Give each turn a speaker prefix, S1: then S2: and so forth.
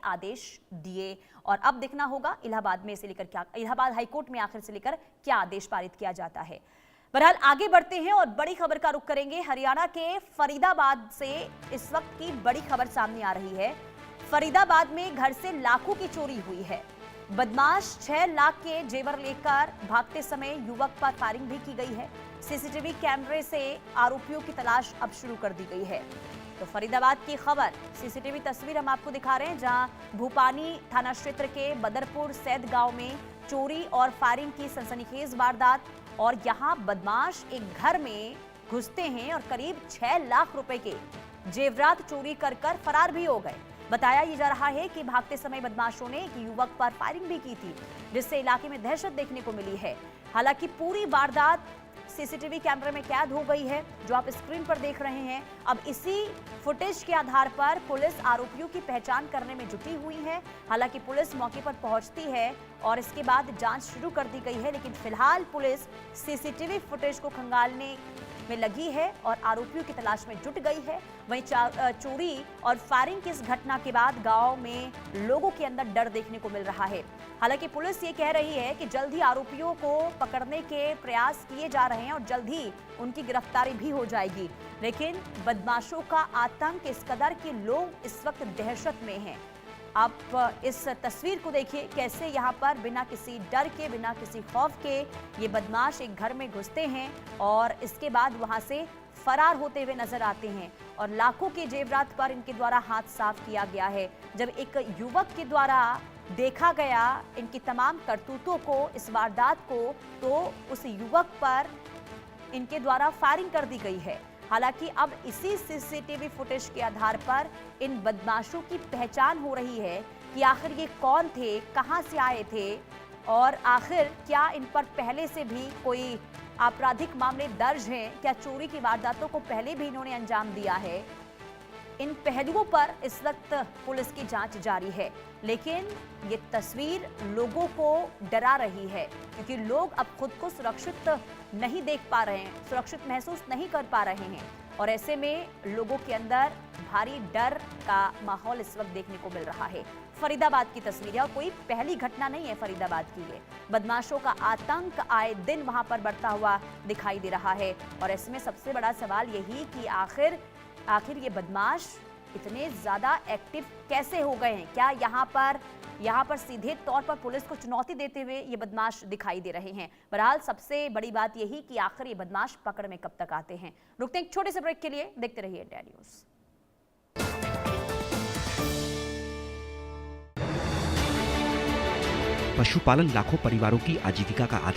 S1: आदेश दिए। और अब देखना होगा इलाहाबाद में इसे लेकर क्या, इलाहाबाद हाईकोर्ट में आखिर से लेकर क्या आदेश पारित किया जाता है। बहरहाल आगे बढ़ते हैं और बड़ी खबर का रुख करेंगे। हरियाणा के फरीदाबाद से इस वक्त की बड़ी खबर सामने आ रही है। फरीदाबाद में घर से लाखों की चोरी हुई है। बदमाश 6 लाख के जेवर लेकर भागते समय युवक पर फायरिंग भी की गई है। सीसीटीवी कैमरे से आरोपियों की तलाश अब शुरू कर दी गई है। तो फरीदाबाद की खबर, सीसीटीवी तस्वीर हम आपको दिखा रहे हैं, जहां भूपानी थाना क्षेत्र के बदरपुर सैद गांव में चोरी और फायरिंग की सनसनीखेज वारदात। और यहां बदमाश एक घर में घुसते हैं और करीब 6 लाख रुपए के जेवरात चोरी कर फरार भी हो गए। बताया ये जा रहा है कि भागते समय बदमाशों ने एक युवक पर फायरिंग भी की थी, जिससे इलाके में दहशत देखने को मिली है। हालांकि पूरी वारदात सीसीटीवी कैमरे में कैद हो गई है, जो आप स्क्रीन पर देख रहे हैं। अब इसी फुटेज के आधार पर पुलिस आरोपियों की पहचान करने में जुटी हुई है। हालांकि पुलिस मौके पर पहुंचती है और इसके बाद जांच शुरू कर दी गई है, लेकिन फिलहाल पुलिस सीसीटीवी फुटेज को खंगालने में लगी है और आरोपियों की तलाश में जुट गई है। वहीं चोरी और फायरिंग की इस घटना के बाद गांव में लोगों के अंदर डर देखने को मिल रहा है। हालांकि पुलिस ये कह रही है कि जल्द ही आरोपियों को पकड़ने के प्रयास किए जा रहे हैं और जल्द ही उनकी गिरफ्तारी भी हो जाएगी। लेकिन बदमाशों का आतंक इस कदर कि लोग इस वक्त दहशत में हैं। आप इस तस्वीर को देखिए, कैसे यहाँ पर बिना किसी डर के, बिना किसी खौफ के ये बदमाश एक घर में घुसते हैं और इसके बाद वहाँ से फरार होते हुए नजर आते हैं। और लाखों के जेवरात पर इनके द्वारा हाथ साफ किया गया है। जब एक युवक के द्वारा देखा गया इनकी तमाम करतूतों को, इस वारदात को, तो उस युवक पर इनके द्वारा फायरिंग कर दी गई है। हालांकि अब इसी सीसीटीवी फुटेज के आधार पर इन बदमाशों की पहचान हो रही है कि आखिर ये कौन थे, कहां से आए थे और आखिर क्या इन पर पहले से भी कोई आपराधिक मामले दर्ज हैं, क्या चोरी की वारदातों को पहले भी इन्होंने अंजाम दिया है। इन पहलुओं पर इस वक्त पुलिस की जांच जारी है। लेकिन ये तस्वीर लोगों को डरा रही है, क्योंकि लोग अब खुद को सुरक्षित नहीं देख पा रहे हैं, सुरक्षित महसूस नहीं कर पा रहे हैं। और ऐसे में लोगों के अंदर भारी डर का माहौल इस वक्त देखने को मिल रहा है। फरीदाबाद की तस्वीर है और कोई पहली घटना नहीं है फरीदाबाद की। ये बदमाशों का आतंक आए दिन वहां पर बढ़ता हुआ दिखाई दे रहा है। और ऐसे में सबसे बड़ा सवाल यही कि आखिर ये बदमाश इतने ज्यादा एक्टिव कैसे हो गए हैं। क्या यहाँ पर सीधे तौर पर पुलिस को चुनौती देते हुए ये बदमाश दिखाई दे रहे हैं। बहरहाल सबसे बड़ी बात यही कि आखिर ये बदमाश पकड़ में कब तक आते हैं। रुकते हैं एक छोटे से ब्रेक के लिए, देखते रहिए इंडिया न्यूज।
S2: पशुपालन लाखों परिवारों की आजीविका का आधार